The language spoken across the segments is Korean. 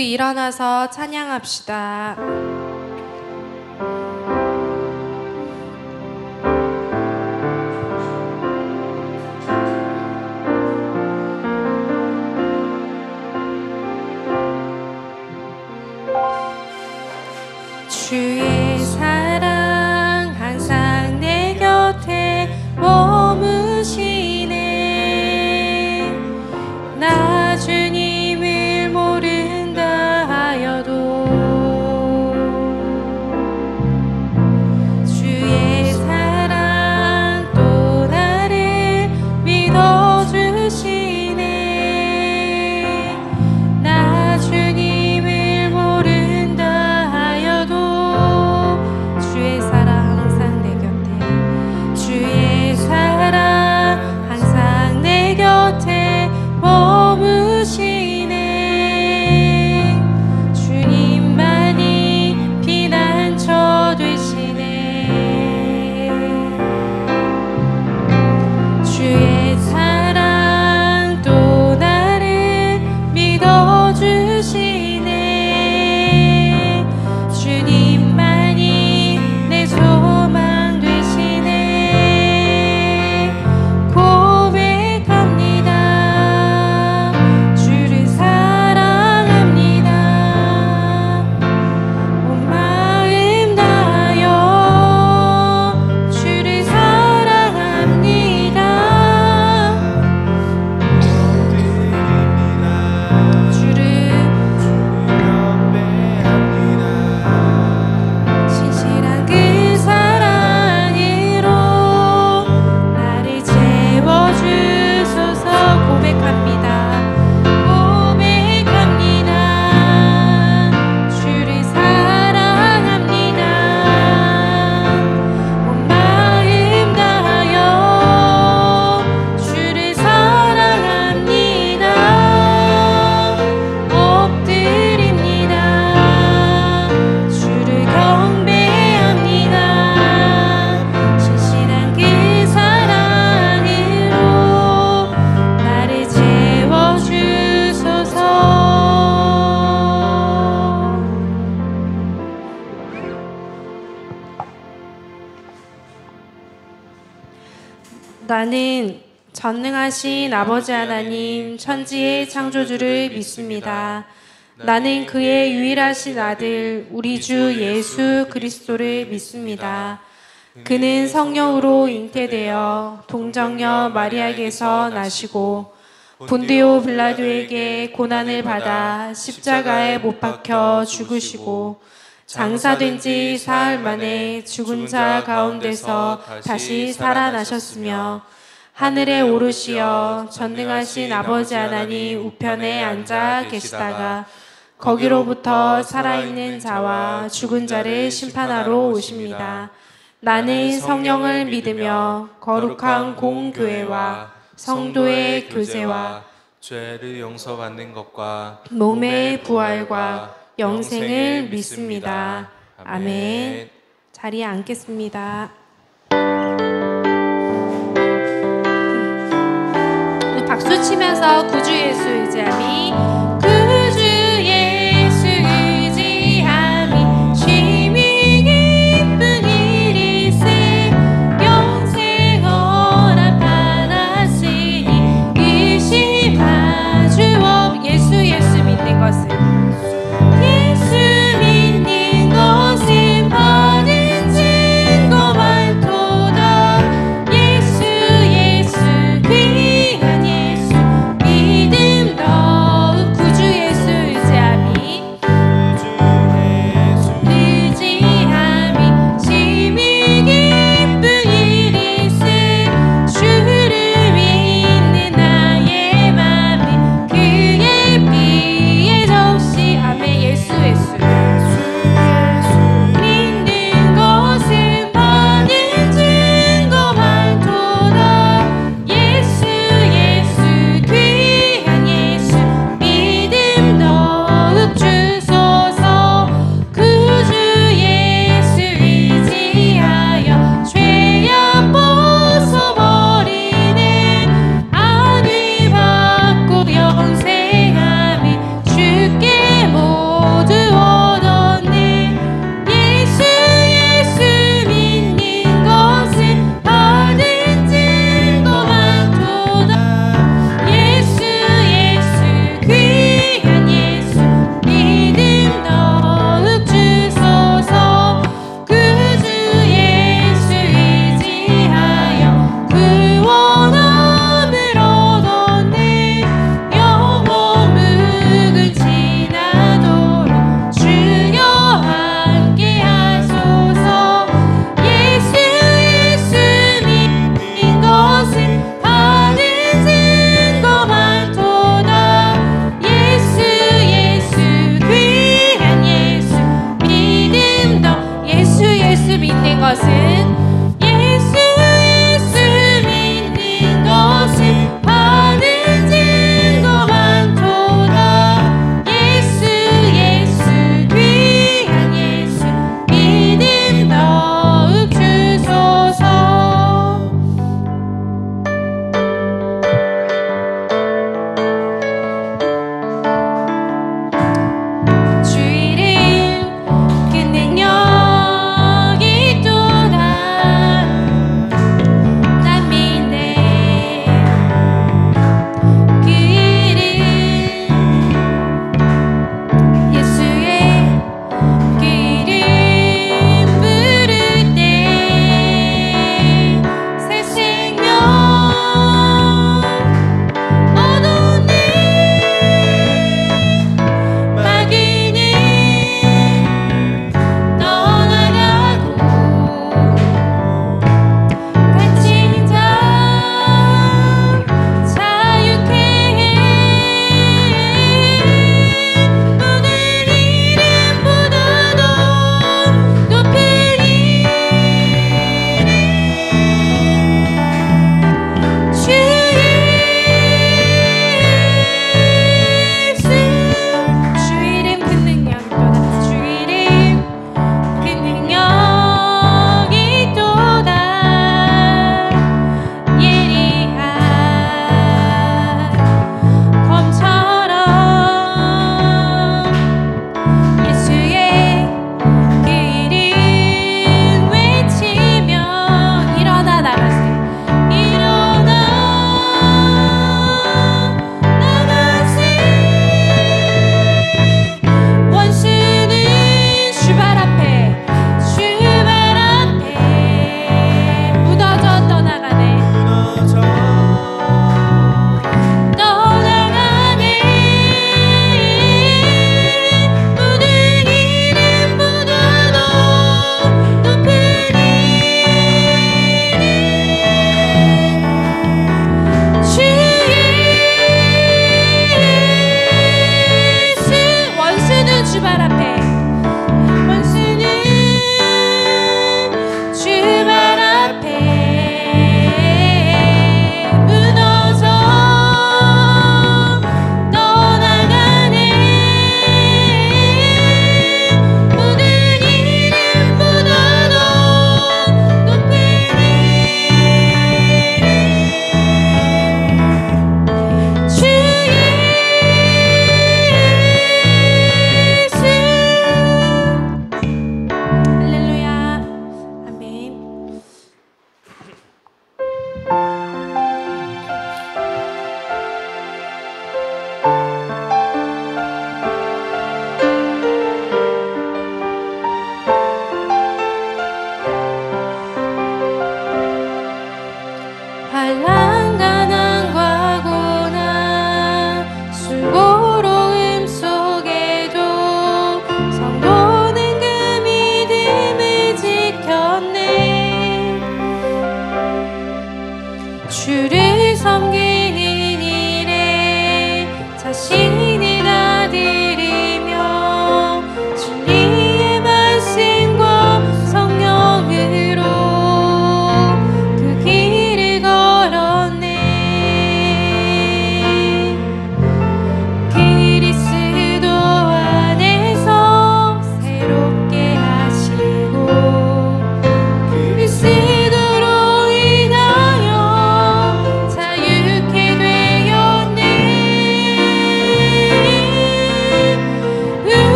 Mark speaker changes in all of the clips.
Speaker 1: 일어나서 찬양합시다. 주의 사랑 항상 내 곁에 머무시네. 나 주님을 모른다 하여도 주의 사랑 또 나를 믿어주시네. 나 주님을 모른다 하여도 주의 사랑 항상 내 곁에 주의 사랑 항상 내 곁에 머무시네. 주님만이 피난처 되시네. 주의 사랑 또 나를 믿어주시네. 주님만이 내 소망 되시네. 고백합니다. 주를 사랑합니다. 온 마음 다하여 주를 사랑합니다. 주를 신실한 그 사랑으로 나를 채워주소서. 고백합니다. 고백합니다. 주를 사랑합니다. 온 마음 다하여 주를 사랑합니다. 엎드립니다. 주를 경배합니다. 신실한 그 사랑으로 나를 채워주소서. 나는 전능하신 아버지 하나님 천지의 창조주를 믿습니다. 나는 그의 유일하신 아들 우리 주 예수 그리스도를 믿습니다. 그는 성령으로 잉태되어 동정녀 마리아에게서 나시고 본디오 빌라도에게 고난을 받아 십자가에 못 박혀 죽으시고 장사된 지 사흘 만에 죽은 자 가운데서 다시 살아나셨으며 하늘에 오르시어 전능하신 아버지 하나님 우편에 앉아 계시다가 거기로부터 살아있는 자와 죽은 자를 심판하러 오십니다. 나는 성령을 믿으며 거룩한 공교회와 성도의 교제와
Speaker 2: 죄를 용서받는 것과
Speaker 1: 몸의 부활과 영생을 믿습니다. 아멘. 자리에 앉겠습니다. 박수 치면서 구주 예수 의지함이 구주 예수 의지함이 쉼이 기쁜 일일세 영생 허락하나으니 의심하 주 없. 예수 믿는 것을 예수 믿는 것은 받은 증거 많도다. 예수 귀한 예수 믿음 더욱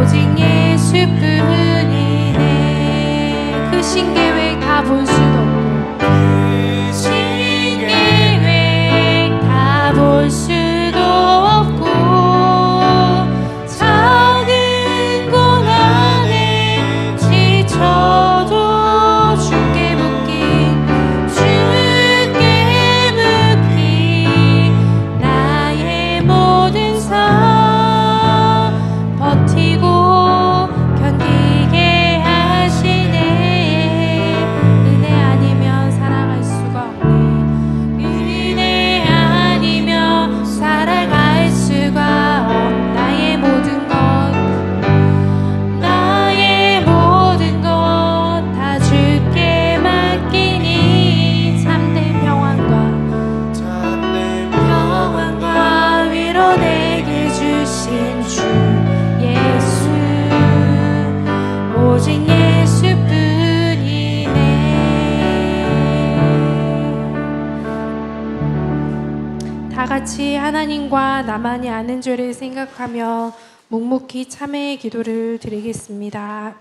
Speaker 1: 오직 예수뿐이네. 그 신계획 다 볼 수도 없고 신계획 다 볼 수도 없고 작은 고난에 지쳐도 주께 묻기 나의 모든 삶 버티고 견디게 하시네. 은혜 아니면 살아갈 수가 없네. 은혜 아니면 살아갈 수가 없. 나의 모든 것 다 주께 맡기니 참된 평안과 위로 내게 주신 주 예수 오직 예수뿐이네. 다 같이 하나님과 나만이 아는 죄를 생각하며 묵묵히 참회의 기도를 드리겠습니다.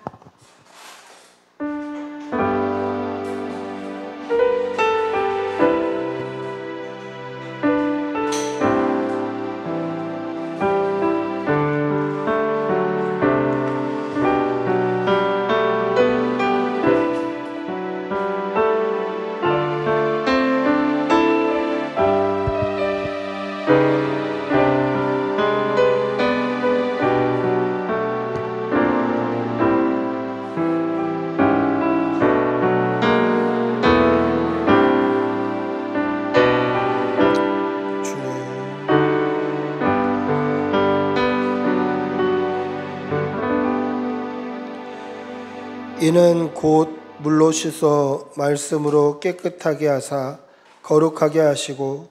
Speaker 3: 이는 곧 물로 씻어 말씀으로 깨끗하게 하사 거룩하게 하시고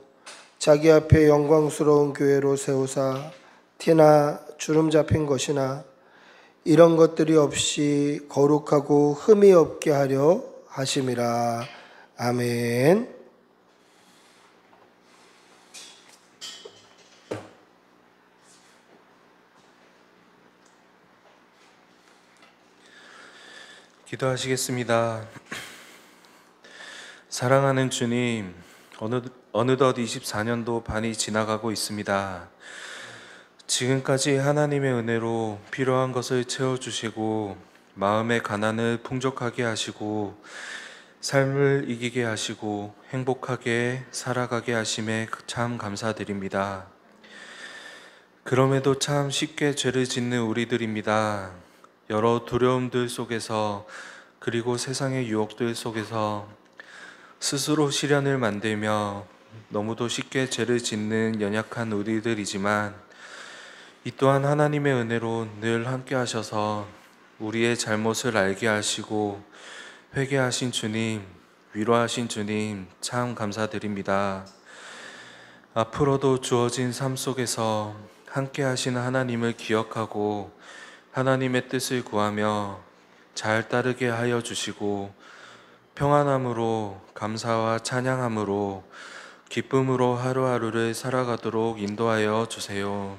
Speaker 3: 자기 앞에 영광스러운 교회로 세우사 티나 주름 잡힌 것이나 이런 것들이 없이 거룩하고 흠이 없게 하려 하심이라. 아멘.
Speaker 2: 기도하시겠습니다. 사랑하는 주님, 어느덧 24년도 반이 지나가고 있습니다. 지금까지 하나님의 은혜로 필요한 것을 채워주시고 마음의 가난을 풍족하게 하시고 삶을 이기게 하시고 행복하게 살아가게 하심에 참 감사드립니다. 그럼에도 참 쉽게 죄를 짓는 우리들입니다. 여러 두려움들 속에서 그리고 세상의 유혹들 속에서 스스로 시련을 만들며 너무도 쉽게 죄를 짓는 연약한 우리들이지만 이 또한 하나님의 은혜로 늘 함께 하셔서 우리의 잘못을 알게 하시고 회개하신 주님, 위로하신 주님 참 감사드립니다. 앞으로도 주어진 삶 속에서 함께 하시는 하나님을 기억하고 하나님의 뜻을 구하며 잘 따르게 하여 주시고 평안함으로 감사와 찬양함으로 기쁨으로 하루하루를 살아가도록 인도하여 주세요.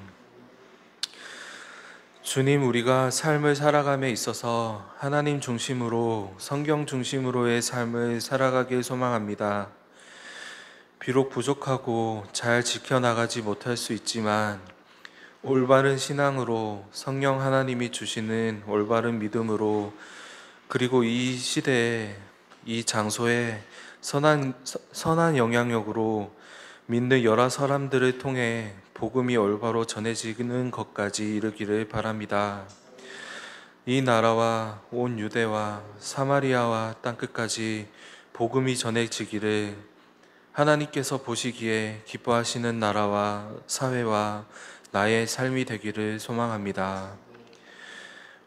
Speaker 2: 주님, 우리가 삶을 살아감에 있어서 하나님 중심으로 성경 중심으로의 삶을 살아가길 소망합니다. 비록 부족하고 잘 지켜나가지 못할 수 있지만 올바른 신앙으로 성령 하나님이 주시는 올바른 믿음으로 그리고 이 시대에 이 장소에 선한 영향력으로 믿는 여러 사람들을 통해 복음이 올바로 전해지는 것까지 이르기를 바랍니다. 이 나라와 온 유대와 사마리아와 땅끝까지 복음이 전해지기를 하나님께서 보시기에 기뻐하시는 나라와 사회와 나의 삶이 되기를 소망합니다.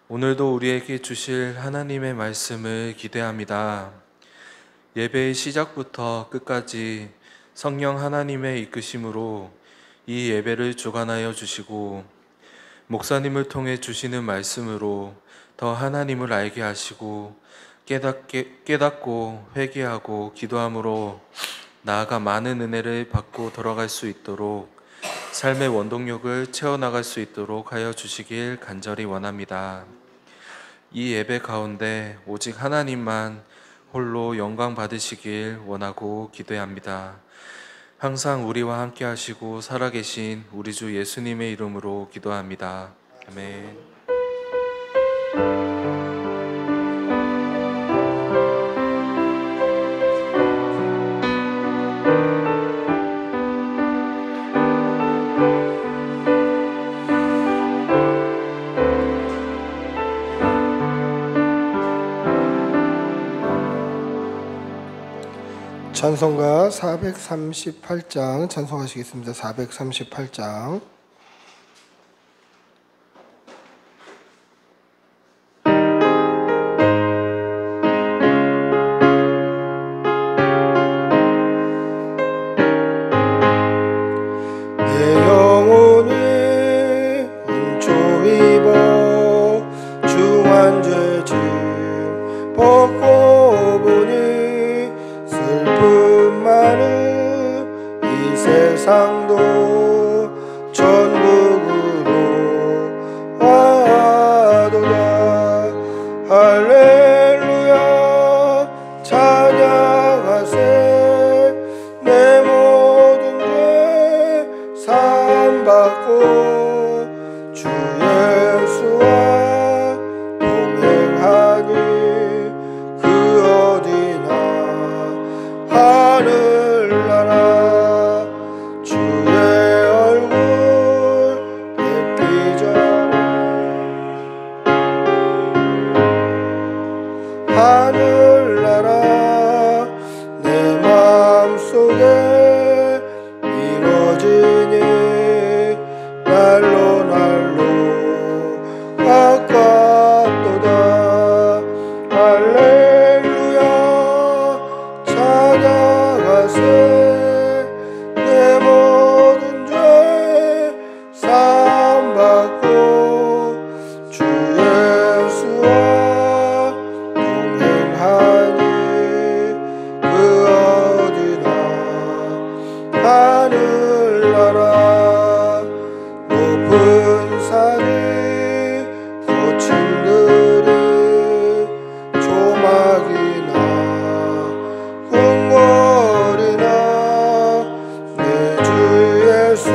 Speaker 2: 오늘도 우리에게 주실 하나님의 말씀을 기대합니다. 예배의 시작부터 끝까지 성령 하나님의 이끄심으로 이 예배를 주관하여 주시고 목사님을 통해 주시는 말씀으로 더 하나님을 알게 하시고 깨닫고 회개하고 기도함으로 나아가 많은 은혜를 받고 돌아갈 수 있도록 삶의 원동력을 채워나갈 수 있도록 하여 주시길 간절히 원합니다. 이 예배 가운데 오직 하나님만 홀로 영광 받으시길 원하고 기도합니다. 항상 우리와 함께 하시고 살아계신 우리 주 예수님의 이름으로 기도합니다. 아멘.
Speaker 3: 찬송가 438장 찬송하시겠습니다. 438장. 내 영혼이 은총 입어 중한 죄짐 벗고 보니 슬픔 많은 이 세상도 천국으로 와도다. 할렐루야 찬양하세. 내 모든 죄 사함받고 주 예수와 동행하니 그 어디나 하늘나라 주의 얼굴 뵙기 전에 하늘나라 내 마음속에 이루어지니 날로 날로 가깝도다. 할렐루야 찬양하세. 내 모든 죄 사함받고 주 예수와 동행하니 그 어디나 하늘나라 높은 산이 고층들이 조막이나 궁궐이나 내 주 예수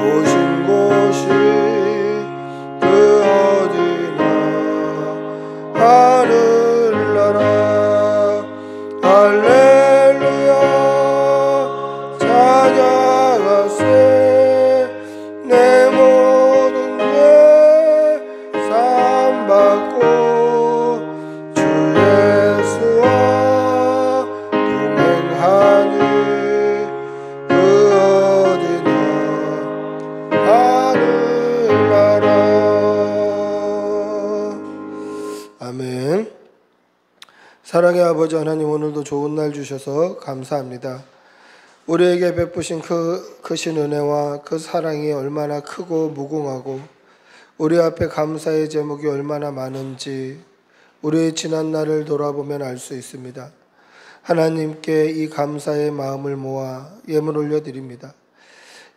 Speaker 3: 오신 곳이 그 어디나 하늘나라. 할렐루야 찬양하세. 내 모든 죄 사함받고 주 예수와 동행하니 그 어디나 하늘나라. 아멘. 사랑의 아버지 하나님, 오늘도 좋은 날 주셔서 감사합니다. 우리에게 베푸신 그 크신 은혜와 그 사랑이 얼마나 크고 무궁하고 우리 앞에 감사의 제목이 얼마나 많은지 우리의 지난 날을 돌아보면 알 수 있습니다. 하나님께 이 감사의 마음을 모아 예물 올려드립니다.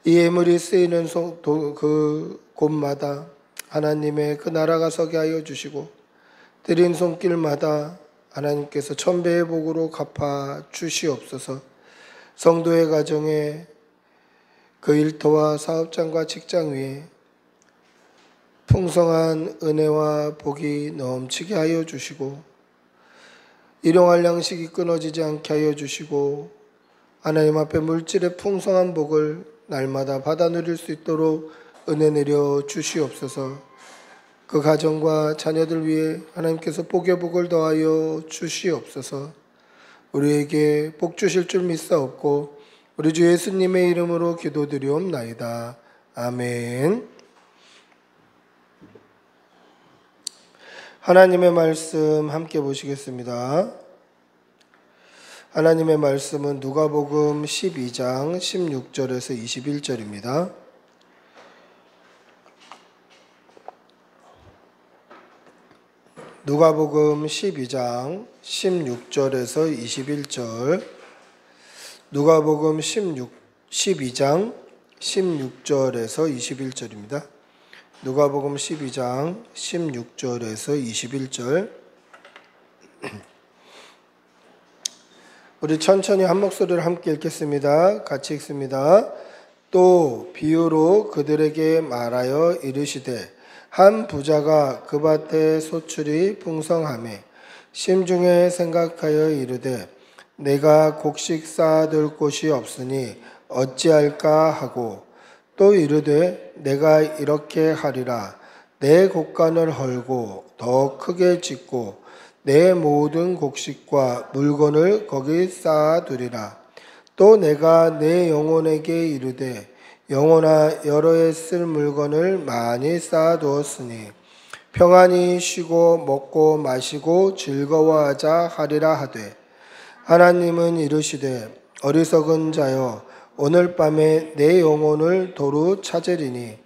Speaker 3: 이 예물이 쓰이는 그 곳마다 하나님의 그 나라가 서게 하여 주시고 드린 손길마다 하나님께서 천배의 복으로 갚아 주시옵소서. 성도의 가정에 그 일터와 사업장과 직장 위에 풍성한 은혜와 복이 넘치게 하여 주시고 일용할 양식이 끊어지지 않게 하여 주시고 하나님 앞에 물질의 풍성한 복을 날마다 받아 누릴 수 있도록 은혜 내려 주시옵소서. 그 가정과 자녀들 위해 하나님께서 복의 복을 더하여 주시옵소서. 우리에게 복 주실 줄 믿사옵고 우리 주 예수님의 이름으로 기도드리옵나이다. 아멘. 하나님의 말씀 함께 보시겠습니다. 하나님의 말씀은 누가복음 12장 16절에서 21절입니다. 누가복음 12장 16절에서 21절. 누가복음 12장 16절에서 21절입니다. 누가복음 12장 16절에서 21절. 우리 천천히 한 목소리를 함께 읽겠습니다. 같이 읽습니다. 또 비유로 그들에게 말하여 이르시되 한 부자가 그 밭에 소출이 풍성하매 심중에 생각하여 이르되 내가 곡식 쌓아둘 곳이 없으니 어찌할까 하고 또 이르되 내가 이렇게 하리라. 내 곡간을 헐고 더 크게 짓고 내 모든 곡식과 물건을 거기 쌓아두리라. 또 내가 내 영혼에게 이르되 영혼아 여러 해 쓸 물건을 많이 쌓아두었으니 평안히 쉬고 먹고 마시고 즐거워하자 하리라 하되 하나님은 이르시되 어리석은 자여 오늘 밤에 내 영혼을 도로 찾으리니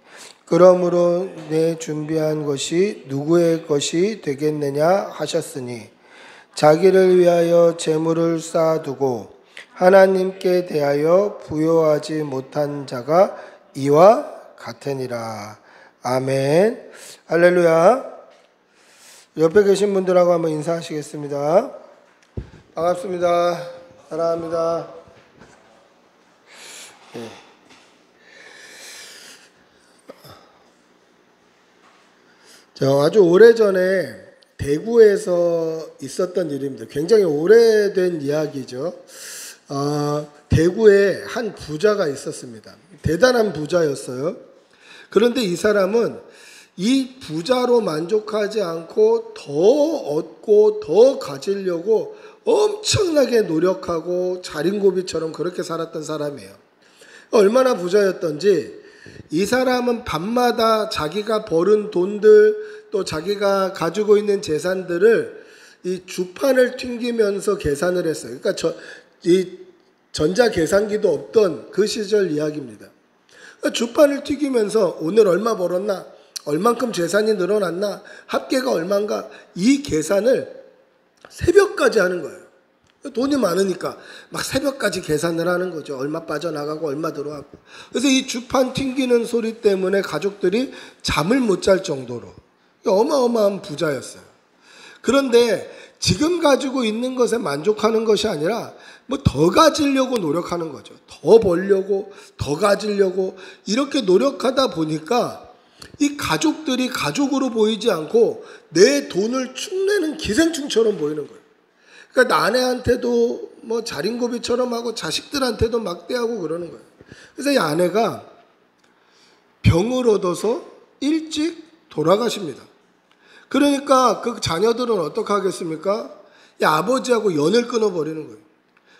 Speaker 3: 그러므로 내 준비한 것이 누구의 것이 되겠느냐 하셨으니 자기를 위하여 재물을 쌓아두고 하나님께 대하여 부요하지 못한 자가 이와 같으니라. 아멘. 할렐루야. 옆에 계신 분들하고 한번 인사하시겠습니다. 반갑습니다. 사랑합니다. 네. 아주 오래전에 대구에서 있었던 일입니다. 굉장히 오래된 이야기죠. 대구에 한 부자가 있었습니다. 대단한 부자였어요. 그런데 이 사람은 이 부자로 만족하지 않고 더 얻고 더 가지려고 엄청나게 노력하고 자린고비처럼 그렇게 살았던 사람이에요. 얼마나 부자였던지 이 사람은 밤마다 자기가 벌은 돈들 또 자기가 가지고 있는 재산들을 이 주판을 튕기면서 계산을 했어요. 그러니까 이 전자계산기도 없던 그 시절 이야기입니다. 그러니까 주판을 튀기면서 오늘 얼마 벌었나, 얼만큼 재산이 늘어났나, 합계가 얼마인가 이 계산을 새벽까지 하는 거예요. 돈이 많으니까 막 새벽까지 계산을 하는 거죠. 얼마 빠져나가고 얼마 들어가고. 그래서 이 주판 튕기는 소리 때문에 가족들이 잠을 못 잘 정도로 어마어마한 부자였어요. 그런데 지금 가지고 있는 것에 만족하는 것이 아니라 뭐 더 가지려고 노력하는 거죠. 더 벌려고, 더 가지려고 이렇게 노력하다 보니까 이 가족들이 가족으로 보이지 않고 내 돈을 축내는 기생충처럼 보이는 거예요. 그러니까 아내한테도 뭐 자린고비처럼 하고 자식들한테도 막대하고 그러는 거예요. 그래서 이 아내가 병을 얻어서 일찍 돌아가십니다. 그러니까 그 자녀들은 어떻게 하겠습니까? 이 아버지하고 연을 끊어버리는 거예요.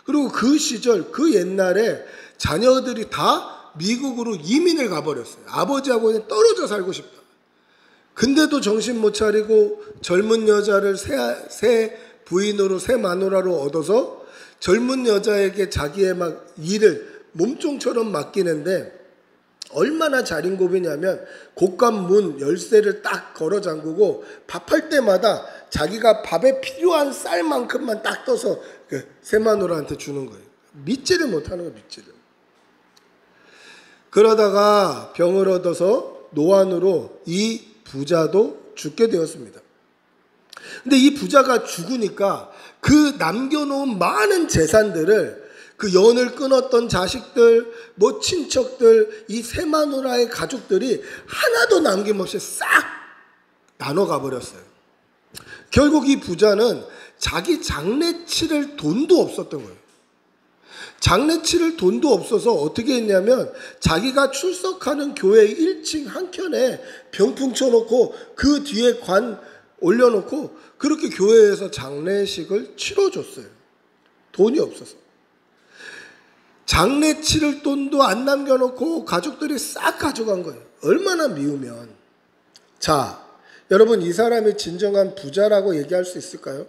Speaker 3: 그리고 그 시절, 그 옛날에 자녀들이 다 미국으로 이민을 가버렸어요. 아버지하고 떨어져 살고 싶다. 근데도 정신 못 차리고 젊은 여자를 새 부인으로 새 마누라로 얻어서 젊은 여자에게 자기의 막 일을 몸종처럼 맡기는데 얼마나 자린고비냐면 곳간 문 열쇠를 딱 걸어 잠그고 밥할 때마다 자기가 밥에 필요한 쌀만큼만 딱 떠서 그 새 마누라한테 주는 거예요. 믿지를 못하는 거예요. 믿지를. 그러다가 병을 얻어서 노안으로 이 부자도 죽게 되었습니다. 근데 이 부자가 죽으니까 그 남겨놓은 많은 재산들을 그 연을 끊었던 자식들, 뭐 친척들, 이 새 마누라의 가족들이 하나도 남김없이 싹 나눠 가버렸어요. 결국 이 부자는 자기 장례 치를 돈도 없었던 거예요. 장례 치를 돈도 없어서 어떻게 했냐면 자기가 출석하는 교회 1층 한켠에 병풍 쳐놓고 그 뒤에 관 올려놓고 그렇게 교회에서 장례식을 치러줬어요. 돈이 없어서. 장례 치를 돈도 안 남겨놓고 가족들이 싹 가져간 거예요. 얼마나 미우면. 자, 여러분 이 사람이 진정한 부자라고 얘기할 수 있을까요?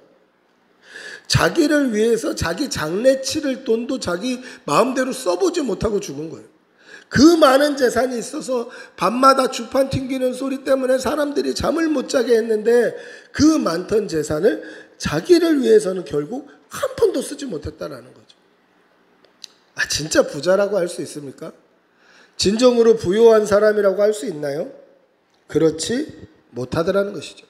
Speaker 3: 자기를 위해서 자기 장례 치를 돈도 자기 마음대로 써보지 못하고 죽은 거예요. 그 많은 재산이 있어서 밤마다 주판 튕기는 소리 때문에 사람들이 잠을 못 자게 했는데 그 많던 재산을 자기를 위해서는 결국 한 푼도 쓰지 못했다라는 거죠. 진짜 부자라고 할 수 있습니까? 진정으로 부요한 사람이라고 할 수 있나요? 그렇지 못하더라는 것이죠.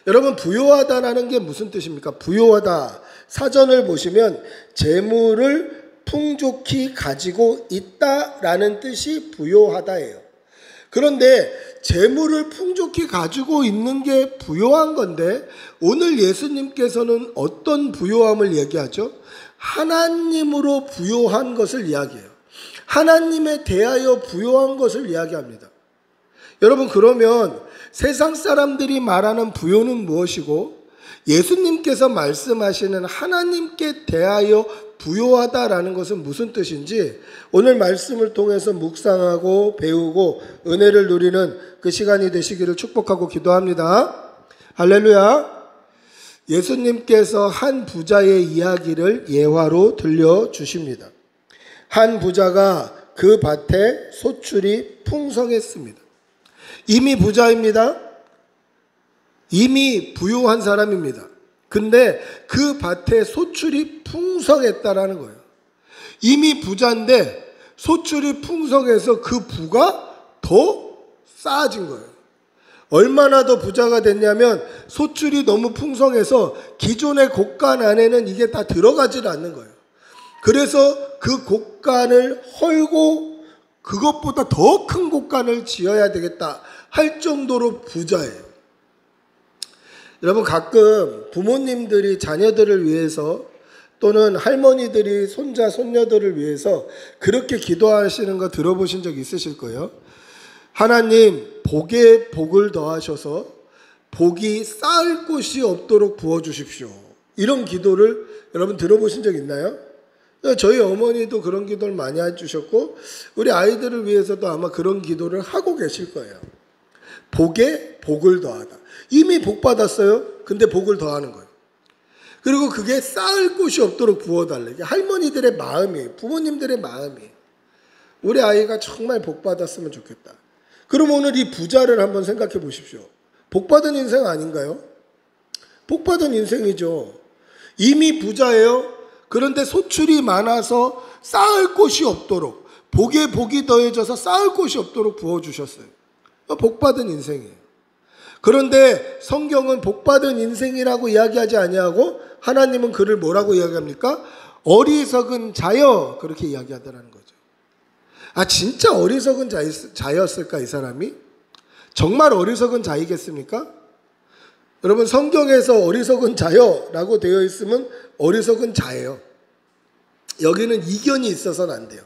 Speaker 3: 여러분, 부요하다라는 게 무슨 뜻입니까? 부요하다, 사전을 보시면 재물을 풍족히 가지고 있다라는 뜻이 부요하다예요. 그런데 재물을 풍족히 가지고 있는 게 부요한 건데, 오늘 예수님께서는 어떤 부요함을 얘기하죠? 하나님으로 부요한 것을 이야기해요. 하나님에 대하여 부요한 것을 이야기합니다. 여러분, 그러면 세상 사람들이 말하는 부요는 무엇이고 예수님께서 말씀하시는 하나님께 대하여 부요하다라는 것은 무슨 뜻인지 오늘 말씀을 통해서 묵상하고 배우고 은혜를 누리는 그 시간이 되시기를 축복하고 기도합니다. 할렐루야. 예수님께서 한 부자의 이야기를 예화로 들려주십니다. 한 부자가 그 밭에 소출이 풍성했습니다. 이미 부자입니다. 이미 부유한 사람입니다. 근데 그 밭에 소출이 풍성했다라는 거예요. 이미 부자인데 소출이 풍성해서 그 부가 더 쌓아진 거예요. 얼마나 더 부자가 됐냐면 소출이 너무 풍성해서 기존의 곡간 안에는 이게 다 들어가질 않는 거예요. 그래서 그 곡간을 헐고 그것보다 더 큰 곡간을 지어야 되겠다 할 정도로 부자예요. 여러분, 가끔 부모님들이 자녀들을 위해서 또는 할머니들이 손자, 손녀들을 위해서 그렇게 기도하시는 거 들어보신 적 있으실 거예요. 하나님, 복에 복을 더하셔서 복이 쌓을 곳이 없도록 부어주십시오. 이런 기도를 여러분 들어보신 적 있나요? 저희 어머니도 그런 기도를 많이 해주셨고 우리 아이들을 위해서도 아마 그런 기도를 하고 계실 거예요. 복에 복을 더하다. 이미 복 받았어요. 근데 복을 더하는 거예요. 그리고 그게 쌓을 곳이 없도록 부어달래. 이게 할머니들의 마음이에요. 부모님들의 마음이에요. 우리 아이가 정말 복 받았으면 좋겠다. 그럼 오늘 이 부자를 한번 생각해 보십시오. 복 받은 인생 아닌가요? 복 받은 인생이죠. 이미 부자예요. 그런데 소출이 많아서 쌓을 곳이 없도록, 복에 복이 더해져서 쌓을 곳이 없도록 부어주셨어요. 복 받은 인생이에요. 그런데 성경은 복 받은 인생이라고 이야기하지 아니하고 하나님은 그를 뭐라고 이야기합니까? 어리석은 자여, 그렇게 이야기하더라는 거죠. 아, 진짜 어리석은 자였을까, 이 사람이? 정말 어리석은 자이겠습니까? 여러분, 성경에서 어리석은 자여라고 되어 있으면 어리석은 자예요. 여기는 이견이 있어서는 안 돼요.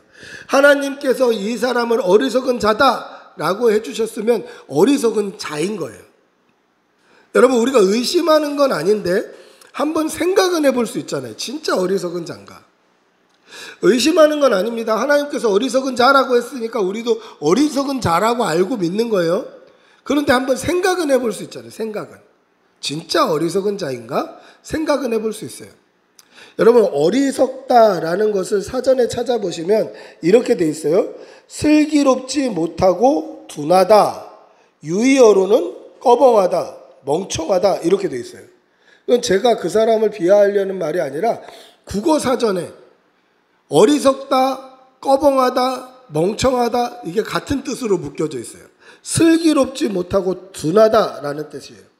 Speaker 3: 하나님께서 이 사람을 어리석은 자다라고 해주셨으면 어리석은 자인 거예요. 여러분, 우리가 의심하는 건 아닌데 한번 생각은 해볼 수 있잖아요. 진짜 어리석은 자인가? 의심하는 건 아닙니다. 하나님께서 어리석은 자라고 했으니까 우리도 어리석은 자라고 알고 믿는 거예요. 그런데 한번 생각은 해볼 수 있잖아요. 생각은. 진짜 어리석은 자인가? 생각은 해볼 수 있어요. 여러분, 어리석다라는 것을 사전에 찾아보시면 이렇게 돼 있어요. 슬기롭지 못하고 둔하다, 유의어로는 꺼벙하다, 멍청하다, 이렇게 돼 있어요. 이건 제가 그 사람을 비하하려는 말이 아니라 국어 사전에 어리석다, 꺼벙하다, 멍청하다, 이게 같은 뜻으로 묶여져 있어요. 슬기롭지 못하고 둔하다라는 뜻이에요.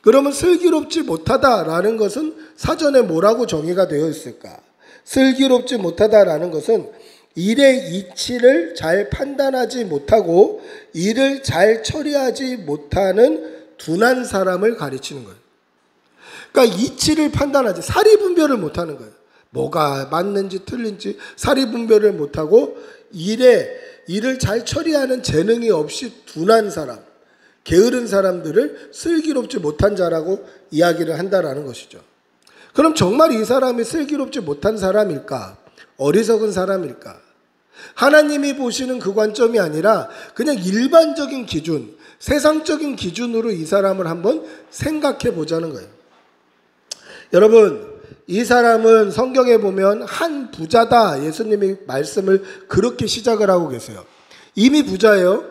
Speaker 3: 그러면 슬기롭지 못하다라는 것은 사전에 뭐라고 정의가 되어 있을까? 슬기롭지 못하다라는 것은 일의 이치를 잘 판단하지 못하고 일을 잘 처리하지 못하는 둔한 사람을 가리치는 거예요. 그러니까 이치를 판단하지, 사리분별을 못하는 거예요. 뭐가 맞는지 틀린지 사리분별을 못하고 일을 잘 처리하는 재능이 없이 둔한 사람, 게으른 사람들을 슬기롭지 못한 자라고 이야기를 한다라는 것이죠. 그럼 정말 이 사람이 슬기롭지 못한 사람일까? 어리석은 사람일까? 하나님이 보시는 그 관점이 아니라 그냥 일반적인 기준, 세상적인 기준으로 이 사람을 한번 생각해 보자는 거예요. 여러분, 이 사람은 성경에 보면 한 부자다, 예수님이 말씀을 그렇게 시작을 하고 계세요. 이미 부자예요.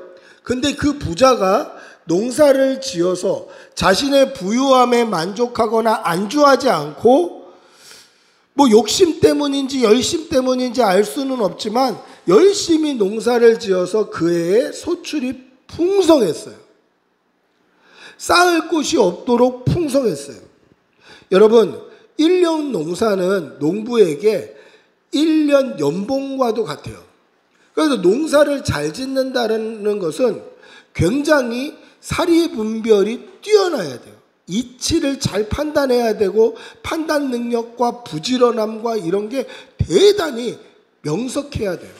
Speaker 3: 근데 그 부자가 농사를 지어서 자신의 부유함에 만족하거나 안주하지 않고 뭐 욕심 때문인지 열심 때문인지 알 수는 없지만 열심히 농사를 지어서 그 해에 소출이 풍성했어요. 쌓을 곳이 없도록 풍성했어요. 여러분, 1년 농사는 농부에게 1년 연봉과도 같아요. 그래서 농사를 잘 짓는다는 것은 굉장히 사리 분별이 뛰어나야 돼요. 이치를 잘 판단해야 되고 판단 능력과 부지런함과 이런 게 대단히 명석해야 돼요.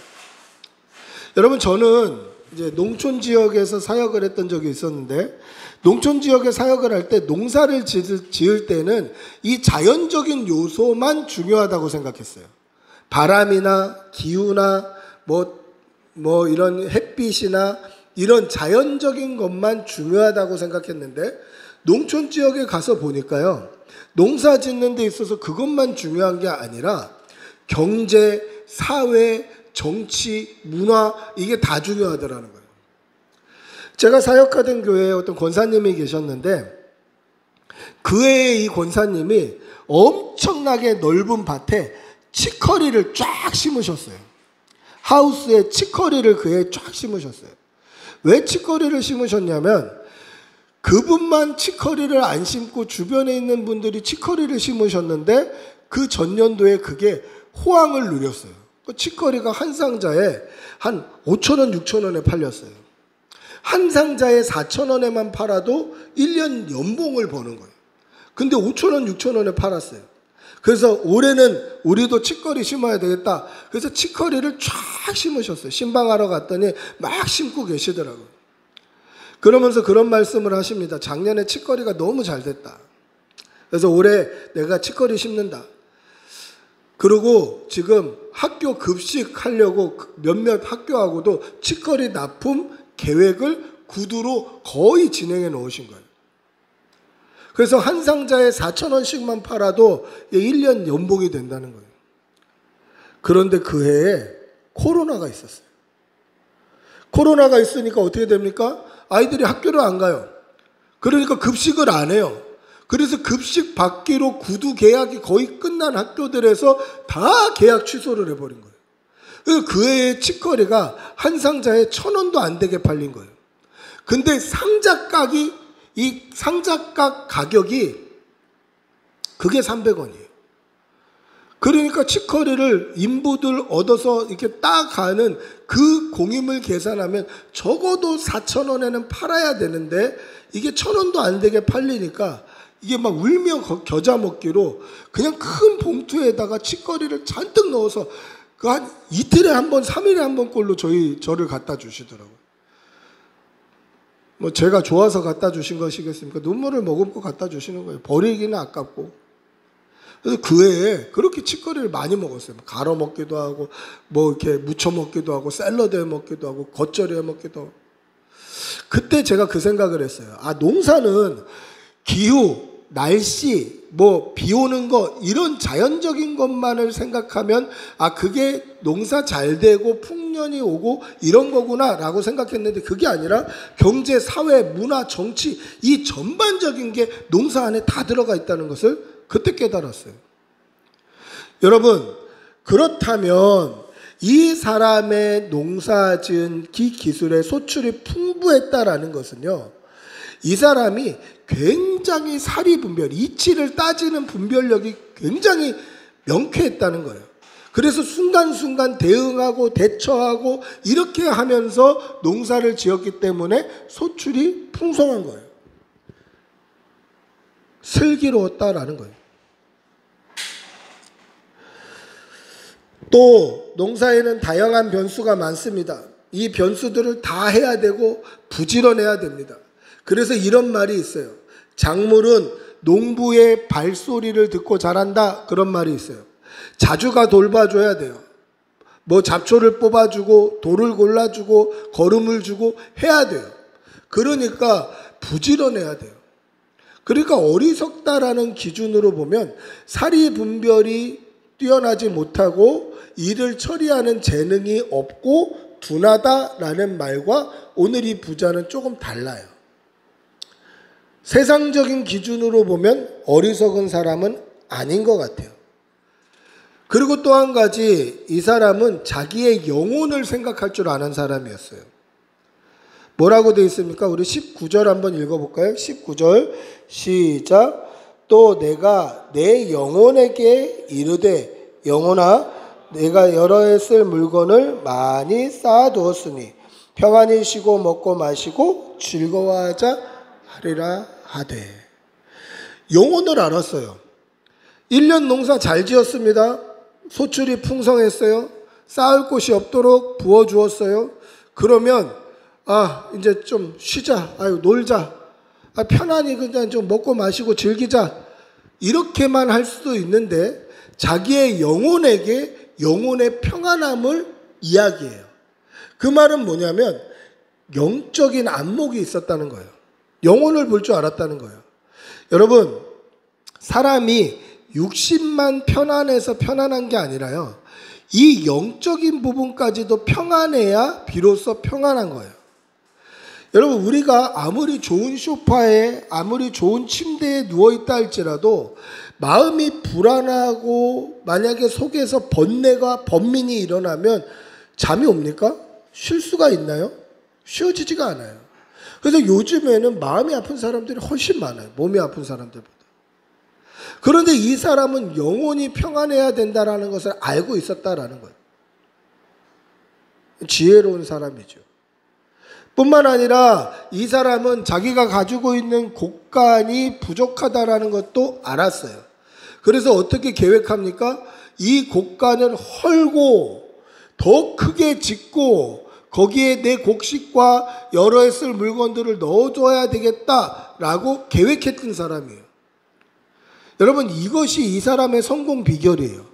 Speaker 3: 여러분, 저는 이제 농촌 지역에서 사역을 했던 적이 있었는데, 농촌 지역에 사역을 할 때 농사를 지을 때는 이 자연적인 요소만 중요하다고 생각했어요. 바람이나 기후나 뭐 이런 햇빛이나 이런 자연적인 것만 중요하다고 생각했는데, 농촌 지역에 가서 보니까요, 농사 짓는 데 있어서 그것만 중요한 게 아니라 경제, 사회, 정치, 문화, 이게 다 중요하더라는 거예요. 제가 사역하던 교회에 어떤 권사님이 계셨는데, 그 해에 이 권사님이 엄청나게 넓은 밭에 치커리를 쫙 심으셨어요. 하우스에 치커리를 그 해에 쫙 심으셨어요. 왜 치커리를 심으셨냐면, 그분만 치커리를 안 심고 주변에 있는 분들이 치커리를 심으셨는데 그 전년도에 그게 호황을 누렸어요. 치커리가 한 상자에 한 5,000원, 6,000원에 팔렸어요. 한 상자에 4,000원에만 팔아도 1년 연봉을 버는 거예요. 근데 5,000원, 6,000원에 팔았어요. 그래서 올해는 우리도 치커리 심어야 되겠다. 그래서 치커리를 쫙 심으셨어요. 신방하러 갔더니 막 심고 계시더라고요. 그러면서 그런 말씀을 하십니다. 작년에 치커리가 너무 잘 됐다. 그래서 올해 내가 치커리 심는다. 그리고 지금 학교 급식하려고 몇몇 학교하고도 치커리 납품 계획을 구두로 거의 진행해 놓으신 거예요. 그래서 한 상자에 4,000원씩만 팔아도 1년 연봉이 된다는 거예요. 그런데 그 해에 코로나가 있었어요. 코로나가 있으니까 어떻게 됩니까? 아이들이 학교를 안 가요. 그러니까 급식을 안 해요. 그래서 급식 받기로 구두 계약이 거의 끝난 학교들에서 다 계약 취소를 해버린 거예요. 그래서 그 해에 치커리가 한 상자에 1,000원도 안 되게 팔린 거예요. 근데 이 상자값 가격이 그게 300원이에요. 그러니까 치커리를 인부들 얻어서 이렇게 따가는 그 공임을 계산하면 적어도 4,000원에는 팔아야 되는데 이게 1,000원도 안 되게 팔리니까 이게 막 울며 겨자 먹기로 그냥 큰 봉투에다가 치커리를 잔뜩 넣어서 그 한 이틀에 한 번, 3일에 한 번 꼴로 저를 갖다 주시더라고요. 뭐 제가 좋아서 갖다 주신 것이겠습니까? 눈물을 머금고 갖다 주시는 거예요. 버리기는 아깝고. 그래서 그 해에 그렇게 치커리를 많이 먹었어요. 갈아 먹기도 하고, 뭐 이렇게 무쳐 먹기도 하고, 샐러드에 먹기도 하고, 겉절이에 먹기도 하고. 그때 제가 그 생각을 했어요. 아, 농사는 기후, 날씨, 뭐 비 오는 거 이런 자연적인 것만을 생각하면 아, 그게 농사 잘 되고 풍년이 오고 이런 거구나라고 생각했는데 그게 아니라 경제, 사회, 문화, 정치 이 전반적인 게 농사 안에 다 들어가 있다는 것을 그때 깨달았어요. 여러분, 그렇다면 이 사람의 농사지은 기술의 소출이 풍부했다라는 것은요, 이 사람이 굉장히 사리분별, 이치를 따지는 분별력이 굉장히 명쾌했다는 거예요. 그래서 순간순간 대응하고 대처하고 이렇게 하면서 농사를 지었기 때문에 소출이 풍성한 거예요. 슬기로웠다라는 거예요. 또 농사에는 다양한 변수가 많습니다. 이 변수들을 다 해야 되고 부지런해야 됩니다. 그래서 이런 말이 있어요. 작물은 농부의 발소리를 듣고 자란다, 그런 말이 있어요. 자주가 돌봐줘야 돼요. 뭐 잡초를 뽑아주고 돌을 골라주고 거름을 주고 해야 돼요. 그러니까 부지런해야 돼요. 그러니까 어리석다라는 기준으로 보면 사리 분별이 뛰어나지 못하고 일을 처리하는 재능이 없고 둔하다라는 말과 오늘 이 부자는 조금 달라요. 세상적인 기준으로 보면 어리석은 사람은 아닌 것 같아요. 그리고 또 한 가지, 이 사람은 자기의 영혼을 생각할 줄 아는 사람이었어요. 뭐라고 되어 있습니까? 우리 19절 한번 읽어볼까요? 19절 시작. 또 내가 내 영혼에게 이르되 영혼아 내가 여러 해 쓸 물건을 많이 쌓아두었으니 평안히 쉬고 먹고 마시고 즐거워하자 하리라 하되. 영혼을 알았어요. 1년 농사 잘 지었습니다. 소출이 풍성했어요. 쌓을 곳이 없도록 부어주었어요. 그러면 이제 좀 쉬자. 놀자. 편안히 그냥 좀 먹고 마시고 즐기자. 이렇게만 할 수도 있는데 자기의 영혼에게 영혼의 평안함을 이야기해요. 그 말은 뭐냐면 영적인 안목이 있었다는 거예요. 영혼을 볼 줄 알았다는 거예요. 여러분, 사람이 육신만 편안해서 편안한 게 아니라요, 이 영적인 부분까지도 평안해야 비로소 평안한 거예요. 여러분, 우리가 아무리 좋은 소파에 아무리 좋은 침대에 누워있다 할지라도 마음이 불안하고 만약에 속에서 번뇌가 번민이 일어나면 잠이 옵니까? 쉴 수가 있나요? 쉬어지지가 않아요. 그래서 요즘에는 마음이 아픈 사람들이 훨씬 많아요. 몸이 아픈 사람들보다. 그런데 이 사람은 영혼이 평안해야 된다는 것을 알고 있었다라는 거예요. 지혜로운 사람이죠. 뿐만 아니라 이 사람은 자기가 가지고 있는 곡간이 부족하다라는 것도 알았어요. 그래서 어떻게 계획합니까? 이 곡간을 헐고 더 크게 짓고 거기에 내 곡식과 여러 해 쓸 물건들을 넣어줘야 되겠다라고 계획했던 사람이에요. 여러분, 이것이 이 사람의 성공 비결이에요.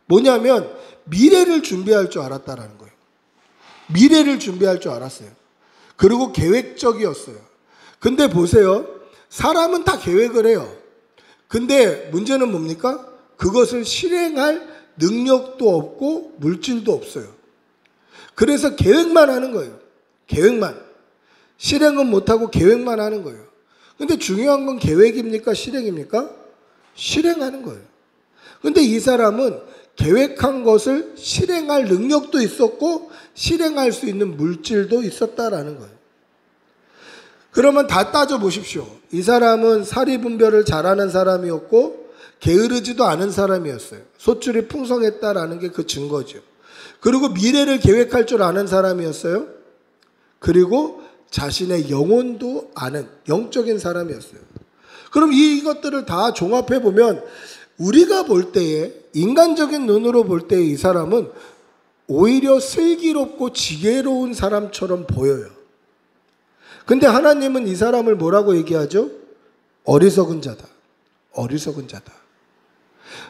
Speaker 3: 뭐냐면 미래를 준비할 줄 알았다라는 거예요. 미래를 준비할 줄 알았어요. 그리고 계획적이었어요. 근데 보세요. 사람은 다 계획을 해요. 근데 문제는 뭡니까? 그것을 실행할 능력도 없고 물질도 없어요. 그래서 계획만 하는 거예요. 계획만. 실행은 못하고 계획만 하는 거예요. 근데 중요한 건 계획입니까? 실행입니까? 실행하는 거예요. 근데 이 사람은 계획한 것을 실행할 능력도 있었고 실행할 수 있는 물질도 있었다라는 거예요. 그러면 다 따져보십시오. 이 사람은 사리분별을 잘하는 사람이었고 게으르지도 않은 사람이었어요. 소출이 풍성했다라는 게 그 증거죠. 그리고 미래를 계획할 줄 아는 사람이었어요. 그리고 자신의 영혼도 아는 영적인 사람이었어요. 그럼 이것들을 다 종합해보면 우리가 볼 때에, 인간적인 눈으로 볼 때 이 사람은 오히려 슬기롭고 지혜로운 사람처럼 보여요. 근데 하나님은 이 사람을 뭐라고 얘기하죠? 어리석은 자다. 어리석은 자다.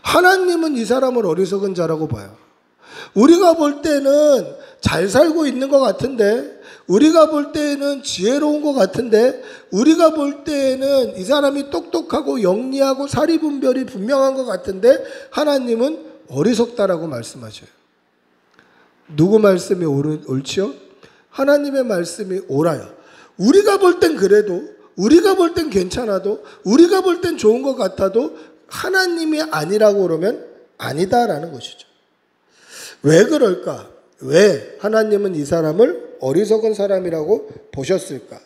Speaker 3: 하나님은 이 사람을 어리석은 자라고 봐요. 우리가 볼 때는 잘 살고 있는 것 같은데, 우리가 볼 때는 지혜로운 것 같은데, 우리가 볼 때는 이 사람이 똑똑하고 영리하고 사리분별이 분명한 것 같은데 하나님은 어리석다라고 말씀하셔요. 누구 말씀이 옳지요? 하나님의 말씀이 옳아요. 우리가 볼 땐 그래도, 우리가 볼 땐 괜찮아도, 우리가 볼 땐 좋은 것 같아도 하나님이 아니라고 그러면 아니다라는 것이죠. 왜 그럴까? 왜 하나님은 이 사람을 어리석은 사람이라고 보셨을까?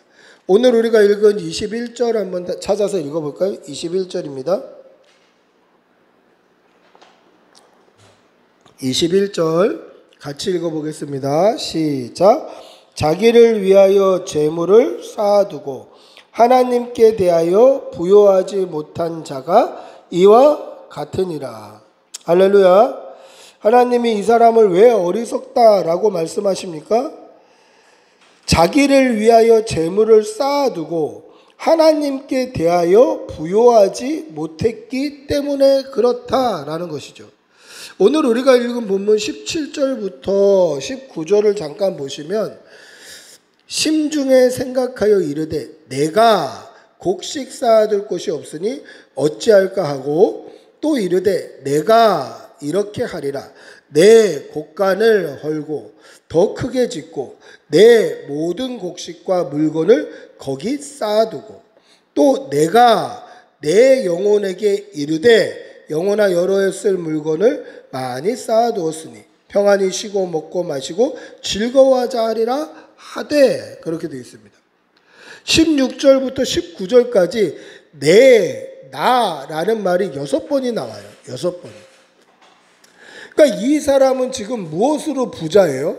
Speaker 3: 오늘 우리가 읽은 21절 한번 찾아서 읽어볼까요? 21절입니다. 21절 같이 읽어보겠습니다. 시작. 자기를 위하여 재물을 쌓아두고 하나님께 대하여 부요하지 못한 자가 이와 같으니라. 할렐루야. 하나님이 이 사람을 왜 어리석다라고 말씀하십니까? 자기를 위하여 재물을 쌓아두고 하나님께 대하여 부요하지 못했기 때문에 그렇다라는 것이죠. 오늘 우리가 읽은 본문 17절부터 19절을 잠깐 보시면 심중에 생각하여 이르되 내가 곡식 쌓아둘 곳이 없으니 어찌할까 하고 또 이르되 내가 이렇게 하리라. 내 곡간을 헐고 더 크게 짓고 내 모든 곡식과 물건을 거기 쌓아두고 또 내가 내 영혼에게 이르되 영혼아 여러 해 쓸 물건을 많이 쌓아두었으니 평안히 쉬고 먹고 마시고 즐거워하자 하리라 하되, 그렇게 되어 있습니다. 16절부터 19절까지 나라는 말이 6번이 나와요. 6번. 그러니까 이 사람은 지금 무엇으로 부자예요?